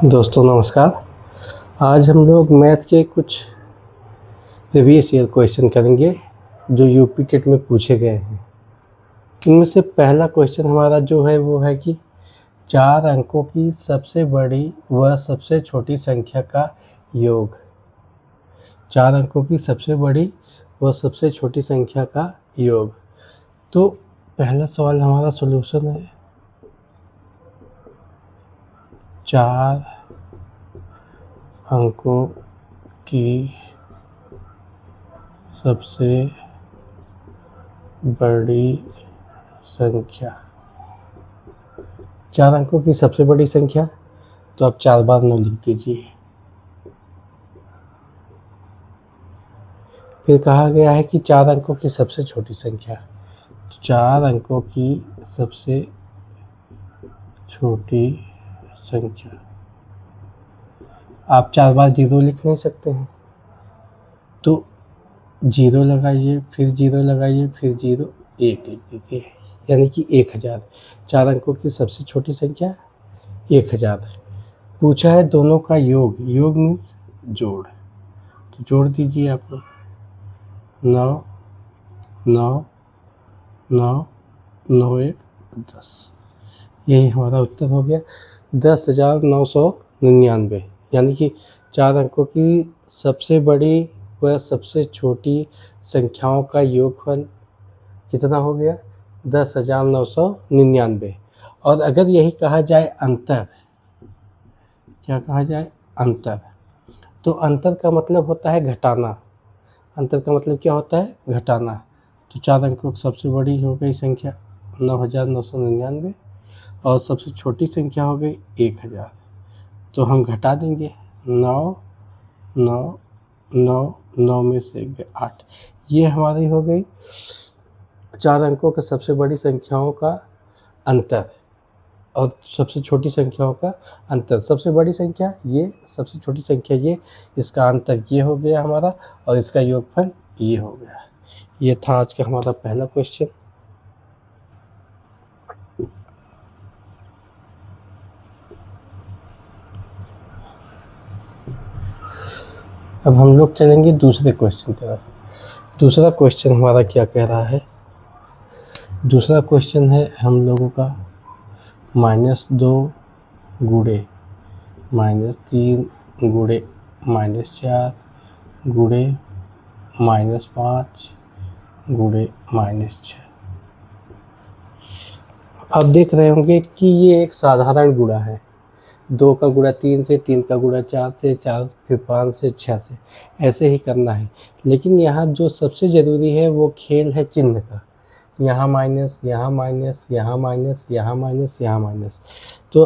दोस्तों नमस्कार। आज हम लोग मैथ के कुछ प्रीवियस ईयर क्वेश्चन करेंगे जो यूपी टेट में पूछे गए हैं। इनमें से पहला क्वेश्चन हमारा जो है वो है कि 4 अंकों की सबसे बड़ी व सबसे छोटी संख्या का योग। 4 अंकों की सबसे बड़ी व सबसे छोटी संख्या का योग। तो पहला सवाल हमारा सॉल्यूशन है 4 अंकों की सबसे बड़ी संख्या। 4 अंकों की सबसे बड़ी संख्या, तो आप 4 बार 9 लिख दीजिए। फिर कहा गया है कि 4 अंकों की सबसे छोटी संख्या। 4 अंकों की सबसे छोटी संख्या, आप 4 बार 0 लिख नहीं सकते हैं, तो 0 लगाइए, फिर 0 लगाइए, फिर 0 1 लिख दीजिए, यानी कि 1000। 4 अंकों की सबसे छोटी संख्या 1000। पूछा है दोनों का योग। योग मीन्स जोड़, तो जोड़ दीजिए आप लोग। 9 9 9 9 1 10, यही हमारा उत्तर हो गया 10,999। यानी कि 4 अंकों की सबसे बड़ी व सबसे छोटी संख्याओं का योगफल कितना हो गया 10,999। और अगर यही कहा जाए अंतर, क्या कहा जाए अंतर, तो अंतर का मतलब होता है घटाना। अंतर का मतलब क्या होता है घटाना। तो 4 अंकों की सबसे बड़ी हो गई संख्या 9,999 और सबसे छोटी संख्या हो गई 1000। तो हम घटा देंगे 9 9 9 9 में से 8। ये हमारी हो गई 4 अंकों के सबसे बड़ी संख्याओं का अंतर और सबसे छोटी संख्याओं का अंतर। सबसे बड़ी संख्या ये, सबसे छोटी संख्या ये, इसका अंतर ये हो गया हमारा और इसका योगफल ये हो गया। ये था आज का हमारा पहला क्वेश्चन। अब हम लोग चलेंगे दूसरे क्वेश्चन की तरफ। दूसरा क्वेश्चन हमारा क्या कह रहा है। दूसरा क्वेश्चन है हम लोगों का -2 गुणे -3 गुणे -4 गुणे -5 गुणे -6। आप देख रहे होंगे कि ये एक साधारण गुणा है। 2 का गुणा 3 से, 3 का गुणा 4 से, 4 फिर 5 से, 6 से, ऐसे ही करना है। लेकिन यहाँ जो सबसे ज़रूरी है वो खेल है चिन्ह का। यहाँ माइनस, यहाँ माइनस, यहाँ माइनस, यहाँ माइनस, यहाँ माइनस। तो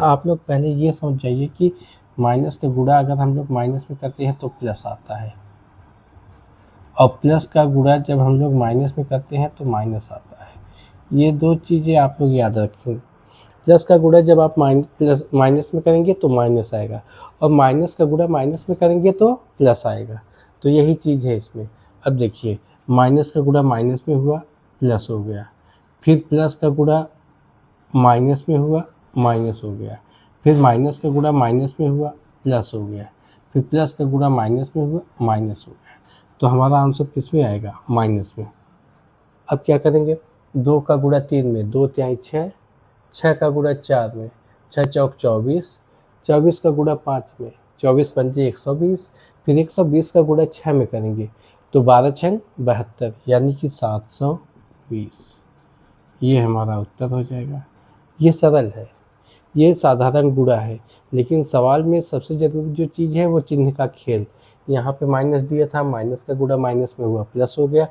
आप लोग पहले ये समझ जाइए कि माइनस का गुणा अगर हम लोग माइनस में करते हैं तो प्लस आता है, और प्लस का गुणा जब हम लोग माइनस में करते हैं तो माइनस आता है। ये 2 चीज़ें आप लोग याद रखें। प्लस का गुणा जब आप माइनस में करेंगे तो माइनस आएगा, और माइनस का गुणा माइनस में करेंगे तो प्लस आएगा। तो यही चीज़ है इसमें। अब देखिए, माइनस का गुणा माइनस में हुआ, प्लस हो गया, फिर प्लस का गुणा माइनस में हुआ, माइनस हो गया, फिर माइनस का गुणा माइनस में हुआ, प्लस हो गया, फिर प्लस का गुणा माइनस में हुआ, माइनस हो गया। तो हमारा आंसर किस में आएगा? माइनस में। अब क्या करेंगे? 2 का गुणा 3 में, 2 तिहाई 6, 6 का गुणा 4 में, 6 चौक 24, 24 का गुणा 5 में, 24 पंजे 120, फिर 120 का गुणा 6 में करेंगे तो 12 छंग 72, यानी कि 720। ये हमारा उत्तर हो जाएगा। ये सरल है, ये साधारण गुणा है, लेकिन सवाल में सबसे ज़रूरी जो चीज़ है वो चिन्ह का खेल। यहाँ पे माइनस दिया था, माइनस का गुणा माइनस में हुआ, प्लस हो गया,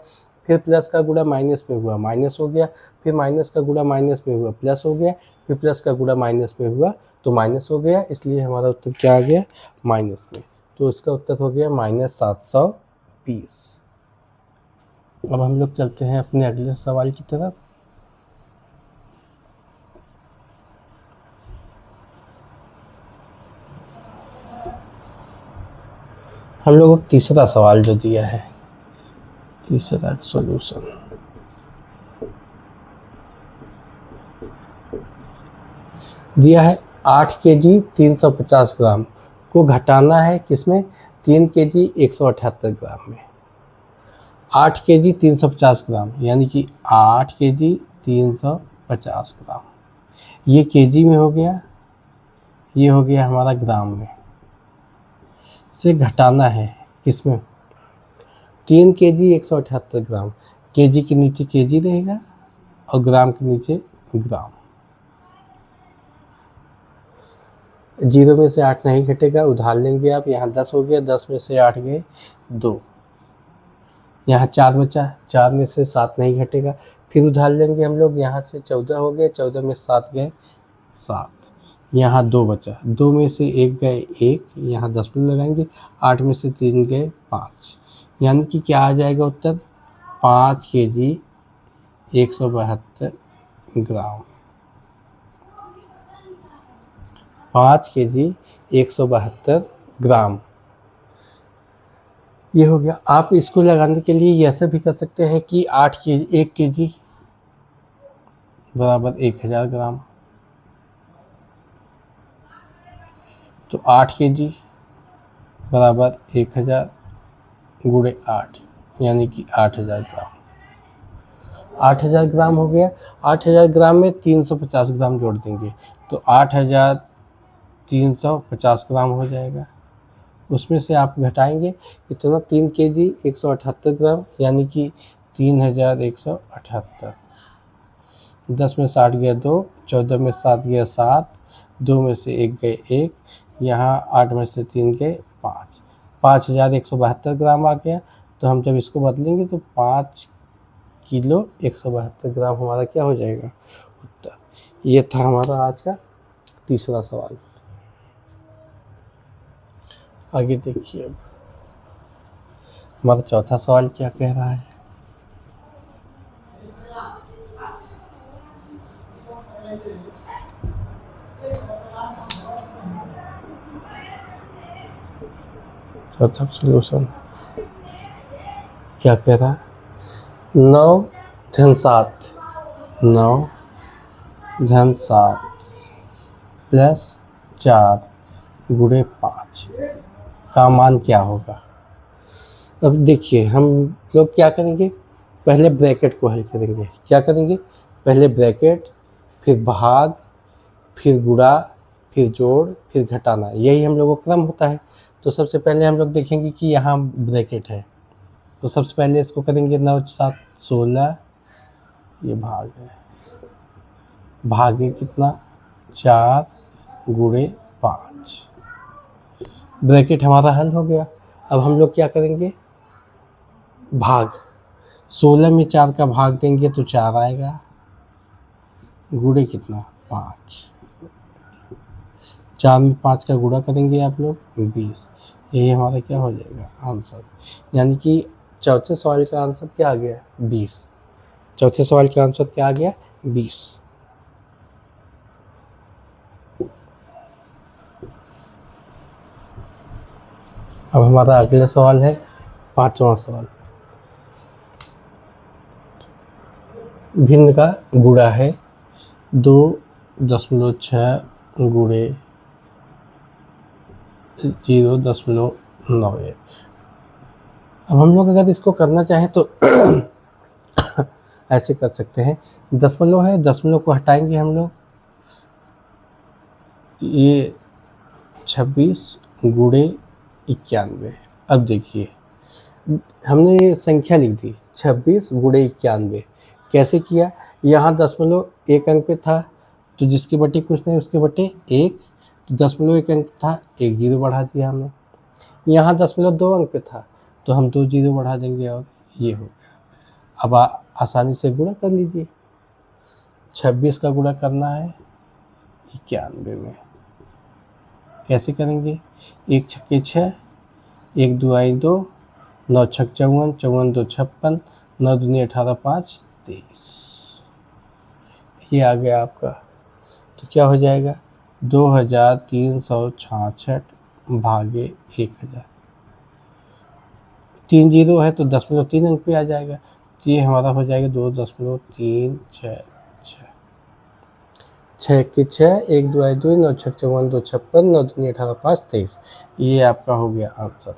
फिर प्लस का गुणा माइनस में हुआ, माइनस हो गया, फिर माइनस का गुणा माइनस में हुआ, प्लस हो गया, फिर प्लस का गुणा माइनस में हुआ तो माइनस हो गया। इसलिए हमारा उत्तर क्या आ गया? माइनस में। तो इसका उत्तर हो गया -720। अब हम लोग चलते हैं अपने अगले सवाल की तरफ। हम लोगों को तीसरा सवाल जो दिया है, तीसरा सॉल्यूशन दिया है 8 केजी 350 ग्राम को घटाना है किसमें, 3 केजी 178 ग्राम में। 8 केजी 350 ग्राम यानी कि 8 केजी 350 ग्राम, ये केजी में हो गया, ये हो गया हमारा ग्राम में, से घटाना है किसमें, 3 केजी 178 ग्राम, केजी के नीचे केजी रहेगा और ग्राम के नीचे ग्राम। 0 में से 8 नहीं घटेगा, उधार लेंगे आप, यहाँ 10 हो गया, 10 में से 8 गए 2, यहाँ 4 बचा, 4 में से 7 नहीं घटेगा, फिर उधार लेंगे हम लोग, यहाँ से 14 हो गए, 14 में 7 गए 7, यहाँ 2 बचा, 2 में से 1 गए 1, यहाँ 10 लगाएंगे, 8 में से 3 गए 5, यानी कि क्या आ जाएगा उत्तर, 5 केजी 172 ग्राम, 5 केजी 172 ग्राम, ये हो गया। आप इसको लगाने के लिए ऐसे भी कर सकते हैं कि 1 केजी बराबर 1000 ग्राम, तो 8 केजी बराबर 1000 गुणे 8 यानी कि 8000 ग्राम, 8000 ग्राम हो गया। 8000 ग्राम में 350 ग्राम जोड़ देंगे तो 8350 ग्राम हो जाएगा। उसमें से आप घटाएंगे इतना, 3 केजी 178 ग्राम यानी कि 3178, 10 में 60 गया 2, 14 में 7 गया 7, 2 में से 1 गए 1, यहाँ 8 में से 3 गए 5, 5172 ग्राम आ गया। तो हम जब इसको बदलेंगे तो 5 किलो 172 ग्राम हमारा क्या हो जाएगा उत्तर। ये था हमारा आज का तीसरा सवाल। आगे देखिए अब हमारा चौथा सवाल क्या कह रहा है। चौथा सॉल्यूशन क्या कह रहा है, 9 धन 7, 9 धन 7 प्लस 4 गुणे 5 का मान क्या होगा। अब देखिए हम लोग क्या करेंगे, पहले ब्रैकेट को हल करेंगे। क्या करेंगे, पहले ब्रैकेट, फिर भाग, फिर गुणा, फिर जोड़, फिर घटाना, यही हम लोगों का क्रम होता है। तो सबसे पहले हम लोग देखेंगे कि यहाँ ब्रैकेट है, तो सबसे पहले इसको करेंगे 9 7 16, ये भाग है, भागे कितना 4 गुणे 5, ब्रैकेट हमारा हल हो गया। अब हम लोग क्या करेंगे, भाग, 16 में 4 का भाग देंगे तो 4 आएगा, गुणे कितना 5, 4 में 5 का गुणा करेंगे आप लोग 20, यही हमारा क्या हो जाएगा आंसर। यानी कि चौथे सवाल का आंसर क्या आ गया 20, चौथे सवाल का आंसर क्या आ गया 20। अब हमारा अगला सवाल है पांचवा सवाल, भिन्न का गुणा है 2.6 गुणे 0.91। अब हम लोग अगर इसको करना चाहें तो ऐसे कर सकते हैं, दशमलव है, दशमलव को हटाएंगे हम लोग, ये 26 गुणे 91। अब देखिए हमने ये संख्या लिख दी 26 गुणे 91, कैसे किया, यहाँ दशमलव 1 अंक पे था तो जिसके बटे कुछ नहीं उसके बटे 1, तो दशमलव 1 अंक था 1 जीरो बढ़ा दिया हमने। यहाँ दशमलव 2 अंक पे था तो हम 2 जीरो बढ़ा देंगे और ये हो गया। अब आसानी से गुणा कर लीजिए, 26 का गुणा करना है 91 में, कैसे करेंगे, 1 छक्के 6, 1 दुआई 2, 9 छक 54, 54 2 56, 9 दूनी 18 5 23, ये आ गया आपका। तो क्या हो जाएगा 2366 भागे 1000, 3 जीरो है तो 0.3 अंक पे आ जाएगा, तो ये हमारा हो जाएगा 2.366। छः के छः, 1 2 आई 2, 9 छक 54, 2 56, 9 दूनी 18, 5 23। ये आपका हो गया आंसर।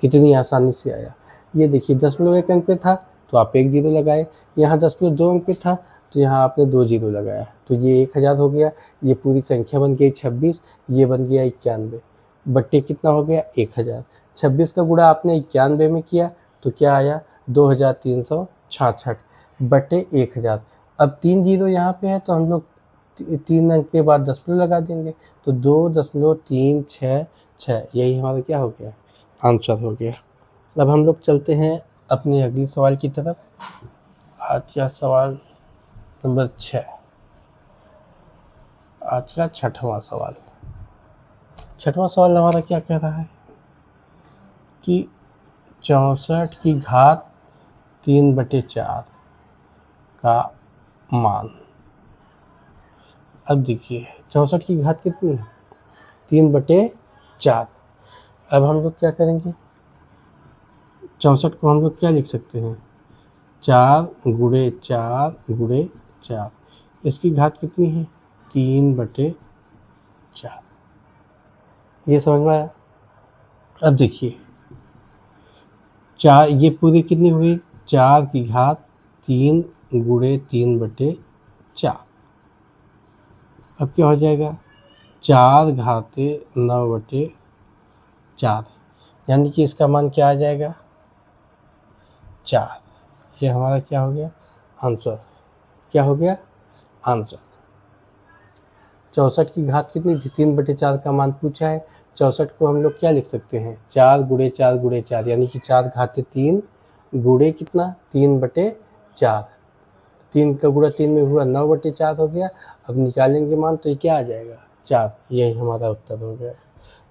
कितनी आसानी से आया। ये देखिए 0.1 अंक पे था तो आप 1 जीरो लगाए, यहाँ 0.2 अंक पे था तो यहाँ आपने 2 जीरो लगाया, तो ये 1000 हो गया। ये पूरी संख्या बन गई 26, ये बन गया 91, बट्टे कितना हो गया 1000। 26 का गुणा आपने 91 में किया तो क्या आया 2366 बट्टे 1000। अब 3 जीरो यहाँ पे है तो हम लोग 3 अंक के बाद दशमलव लगा देंगे, तो 2.366, यही हमारा क्या हो गया आंसर हो गया। अब हम लोग चलते हैं अपने अगले सवाल की तरफ। आज का सवाल नंबर 6, आज का छठवां सवाल। छठवां सवाल हमारा क्या कह रहा है कि 64 की घात 3/4 का मान। अब देखिए 64 की घात कितनी है 3/4। अब हम लोग क्या करेंगे, 64 को हम लोग क्या लिख सकते हैं 4 गुणे 4 गुणे 4, इसकी घात कितनी है 3/4। ये समझ में आया। अब देखिए 4, ये पूरी कितनी हुई 4 की घात 3 गुणे 3/4। अब क्या हो जाएगा 4 घाते 9/4, यानी कि इसका मान क्या आ जाएगा 4। ये हमारा क्या हो गया आंसर। क्या हो गया आंसर। 64 की घात कितनी थी 3/4 का मान पूछा है। 64 को हम लोग क्या लिख सकते हैं 4 गुणे 4 गुणे 4, यानी कि 4 घाते 3 गुणे कितना 3/4। 3 का गुणा 3 में हुआ 9/4 हो गया। अब निकालेंगे मान तो ये क्या आ जाएगा 4। यही हमारा उत्तर हो गया।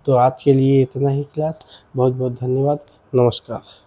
तो आज के लिए इतना ही क्लास। बहुत बहुत धन्यवाद। नमस्कार।